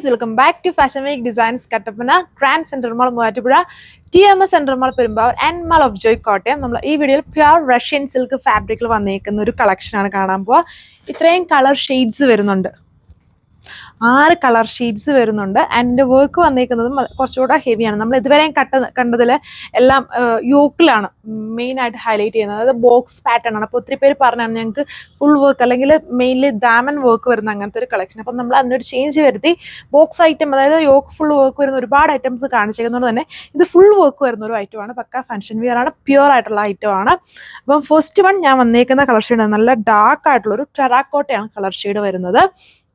guys, welcome back to Fashion Week Designs Kattapana, Grand Center Mall Muvattupuzha, TMS Center Mall Perumbavoor and Mall of Joy Kottayam. നമ്മൾ ഈ വീഡിയോയിൽ pure Russian silk ഫാബ്രിക്കിൽ വന്നിരിക്കുന്ന ഒരു collection ആണ് കാണാൻ പോവുക. ഇത്രയും കളർ ഷെയ്ഡ്സ് വരുന്നുണ്ട്. 6 കളർ ഷീറ്റ്സ് വരുന്നുണ്ട്. ആൻഡ് വർക്ക് വന്നിരിക്കുന്നതും കുറച്ചുകൂടെ ഹെവിയാണ്. നമ്മൾ ഇതുവരെയും കണ്ടതിൽ എല്ലാം യോക്കിലാണ് മെയിനായിട്ട് ഹൈലൈറ്റ് ചെയ്യുന്നത്. അതായത് ബോക്സ് പാറ്റേൺ ആണ്. അപ്പോൾ ഒത്തിരി പേര് പറഞ്ഞാണ് ഞങ്ങൾക്ക് ഫുൾ വർക്ക് അല്ലെങ്കിൽ മെയിൻലി ഡാമൻ വർക്ക് വരുന്ന അങ്ങനത്തെ ഒരു കളക്ഷൻ. അപ്പം നമ്മൾ അതിനൊരു ചേഞ്ച് വരുത്തി ബോക്സ് ഐറ്റം, അതായത് യോക്ക് ഫുൾ വർക്ക് വരുന്ന ഒരുപാട് ഐറ്റംസ് കാണിച്ചിരിക്കുന്നത് തന്നെ ഇത് ഫുൾ വർക്ക് വരുന്ന ഒരു ഐറ്റമാണ്. പക്ക ഫംഗ്ഷൻ വിയർ ആണ്, പ്യുവർ ആയിട്ടുള്ള ഐറ്റമാണ്. അപ്പം ഫസ്റ്റ് വൺ ഞാൻ വന്നേക്കുന്ന കളർ ഷെയ്ഡ് നല്ല ഡാർക്ക് ആയിട്ടുള്ളൊരു ടെറാക്കോട്ടയാണ് കളർ ഷെയ്ഡ് വരുന്നത്.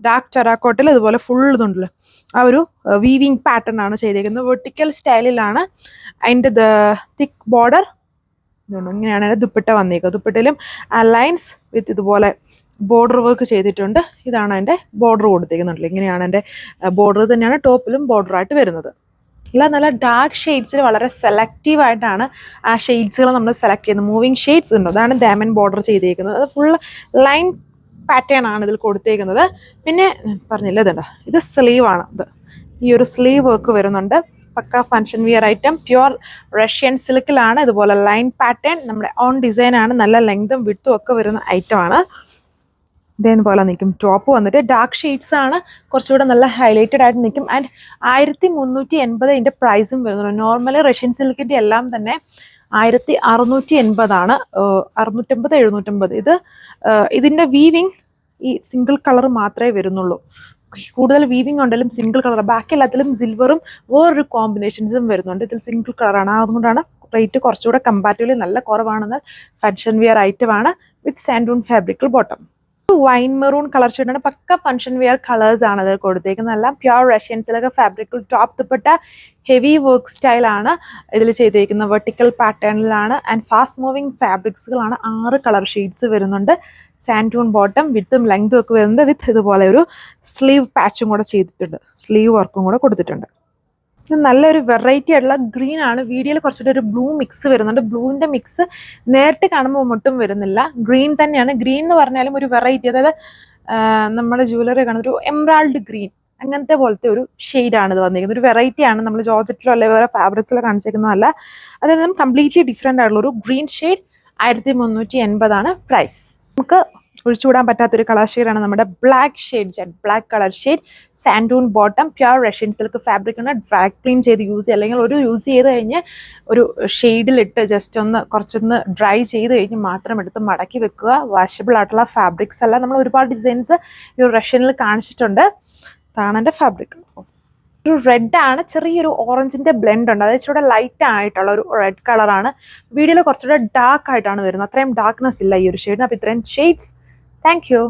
ഡാർക്ക് ടെറാക്കോട്ടിൽ ഇതുപോലെ ഫുൾ ഇതുണ്ടല്ലോ, ആ ഒരു വീവിങ് പാറ്റേൺ ആണ് ചെയ്തേക്കുന്നത്. വെർട്ടിക്കൽ സ്റ്റൈലിലാണ്. അതിൻ്റെ തിക്ക് ബോർഡർ ഇതുണ്ട്. ഇങ്ങനെയാണ് അതിൻ്റെ ദുപ്പട്ട വന്നേക്കുന്നത്. ദുപ്പട്ടയിലും ലൈൻസ് വിത്ത് ഇതുപോലെ ബോർഡർ വർക്ക് ചെയ്തിട്ടുണ്ട്. ഇതാണ് അതിൻ്റെ ബോർഡർ കൊടുത്തേക്കുന്നുണ്ടല്ലോ. ഇങ്ങനെയാണ് എൻ്റെ ബോർഡർ തന്നെയാണ് ടോപ്പിലും ബോർഡറായിട്ട് വരുന്നത്. എല്ലാം നല്ല ഡാർക്ക് ഷെയ്ഡ്സിൽ വളരെ സെലക്റ്റീവ് ആയിട്ടാണ് ആ ഷെയ്ഡ്സുകൾ നമ്മൾ സെലക്ട് ചെയ്യുന്നത്. മൂവിങ് ഷെയ്ഡ്സ് ഉണ്ട്. അതാണ് ഡയമണ്ട് ബോർഡർ ചെയ്തേക്കുന്നത്. അത് ഫുൾ ലൈൻ പാറ്റേൺ ആണ് ഇതിൽ കൊടുത്തേക്കുന്നത്. പിന്നെ പറഞ്ഞില്ല, ഇതുണ്ട്, ഇത് സ്ലീവ് ആണ്. ഇത് ഈ ഒരു സ്ലീവ് വർക്ക് വരുന്നുണ്ട്. പക്ക function wear item, pure Russian സിൽക്കിലാണ്. ഇതുപോലെ ലൈൻ പാറ്റേൺ നമ്മുടെ ഓൺ ഡിസൈൻ ആണ്. നല്ല ലെങ്തും വിട്ടും ഒക്കെ വരുന്ന ഐറ്റം ആണ്. ഇതേപോലെ നിൽക്കും. ടോപ്പ് വന്നിട്ട് ഡാർക്ക് ഷെയ്ഡ്സ് ആണ്, കുറച്ചുകൂടെ നല്ല ഹൈലൈറ്റഡ് ആയിട്ട് നിൽക്കും. ആൻഡ് 1380 ഇതിൻ്റെ പ്രൈസും വരുന്നുണ്ട്. നോർമലി റഷ്യൻ സിൽക്കിൻ്റെ എല്ലാം തന്നെ 1680 ആണ്. 650 750. ഇതിൻ്റെ വീവിങ് ഈ സിംഗിൾ കളർ മാത്രമേ വരുന്നുള്ളൂ. കൂടുതൽ വീവിങ് ഉണ്ടെങ്കിലും സിംഗിൾ കളർ. ബാക്കി എല്ലാത്തിലും സിൽവറും വേറൊരു കോമ്പിനേഷൻസും വരുന്നുണ്ട്. ഇതിൽ സിംഗിൾ കളറാണ്. അതുകൊണ്ടാണ് റേറ്റ് കുറച്ചുകൂടെ കമ്പാരിറ്റീവ്ലി നല്ല കുറവാണെന്ന്. ഫംഗ്ഷൻ വിയർ ഐറ്റം ആണ് വിത്ത് സാൻഡൂൺ ഫാബ്രിക്കൽ ബോട്ടം. വൈൻ മെറൂൺ കളർ ഷെയ്ഡാണ്. പക്ക ഫംഗ്ഷൻ വിയർ കളേഴ്സ് ആണ് അതിൽ കൊടുത്തേക്കുന്നത്. എല്ലാം പ്യുവർ റഷ്യൻസിലൊക്കെ ഫാബ്രിക്കൽ ടോപ്പ് ദുപ്പട്ട ഹെവി വർക്ക് സ്റ്റൈലാണ് ഇതിൽ ചെയ്തേക്കുന്നത്. വെർട്ടിക്കൽ പാറ്റേണിലാണ്. ആൻഡ് ഫാസ്റ്റ് മൂവിങ് ഫാബ്രിക്സുകളാണ്. 6 കളർ ഷെയ്ഡ്സ് വരുന്നുണ്ട്. സാൻഡൂൺ ബോട്ടം വിത്തും ലെങ്തും ഒക്കെ വരുന്നത്. വിത്ത് ഇതുപോലെ ഒരു സ്ലീവ് പാച്ചും കൂടെ ചെയ്തിട്ടുണ്ട്. സ്ലീവ് വർക്കും കൂടെ കൊടുത്തിട്ടുണ്ട്. നല്ലൊരു വെറൈറ്റി ആയിട്ടുള്ള ഗ്രീൻ ആണ്. വീഡിയോയിൽ കുറച്ചുകൂടി ഒരു ബ്ലൂ മിക്സ് വരുന്നുണ്ട്. ബ്ലൂവിൻ്റെ മിക്സ് നേരിട്ട് കാണുമ്പോൾ ഒട്ടും വരുന്നില്ല. ഗ്രീൻ തന്നെയാണ്. ഗ്രീൻ എന്ന് പറഞ്ഞാലും ഒരു വെറൈറ്റി, അതായത് നമ്മുടെ ജ്വല്ലറി കാണുന്ന ഒരു എംറാൾഡ് ഗ്രീൻ അങ്ങനത്തെ പോലത്തെ ഒരു ഷെയ്ഡാണ് ഇത് വന്നിരിക്കുന്നത്. ഒരു വെറൈറ്റി ആണ്. നമ്മൾ ജോർജറ്റിലോ അല്ലെങ്കിൽ വേറെ ഫാബ്രിക്സിലോ കാണിച്ചിരിക്കുന്നതല്ല. അതായത് കംപ്ലീറ്റ്ലി ഡിഫറെൻ്റ് ആയിട്ടുള്ള ഒരു ഗ്രീൻ ഷെയ്ഡ്. 1380 ആണ് പ്രൈസ്. നമുക്ക് ഒഴിച്ചുകൂടാൻ പറ്റാത്തൊരു കളർ ഷെയ്ഡാണ് നമ്മുടെ black shade. Jet black colour shade, santoon bottom, pure Russian silk fabric ആണ്. ഡ്രൈ ക്ലീൻ ചെയ്ത് യൂസ് ചെയ്യുക, അല്ലെങ്കിൽ ഒരു യൂസ് ചെയ്ത് കഴിഞ്ഞ് ഒരു ഷെയ്ഡിലിട്ട് ജസ്റ്റ് കുറച്ചൊന്ന് ഡ്രൈ ചെയ്ത് കഴിഞ്ഞ് മാത്രം എടുത്ത് മടക്കി വെക്കുക. വാഷബിൾ ആയിട്ടുള്ള ഫാബ്രിക്സ് അല്ല. നമ്മൾ ഒരുപാട് ഡിസൈൻസ് ഈ റഷ്യനിൽ കാണിച്ചിട്ടുണ്ട്. ഇതാണ് എൻ്റെ ഫാബ്രിക്. ഒരു റെഡ് ആണ്, ചെറിയൊരു ഓറഞ്ചിൻ്റെ ബ്ലെൻഡ് ഉണ്ട്. അതായത് ഇച്ചിരി ലൈറ്റ് ആയിട്ടുള്ള ഒരു റെഡ് കളറാണ്. വീഡിയോയിൽ കുറച്ചുകൂടെ ഡാർക്ക് ആയിട്ടാണ് വരുന്നത്. അത്രയും ഡാർക്ക്നെസ് ഇല്ല ഈ ഒരു ഷെയ്ഡിന്. അപ്പോൾ ഇത്രയും ഷെയ്ഡ്സ്. Thank you.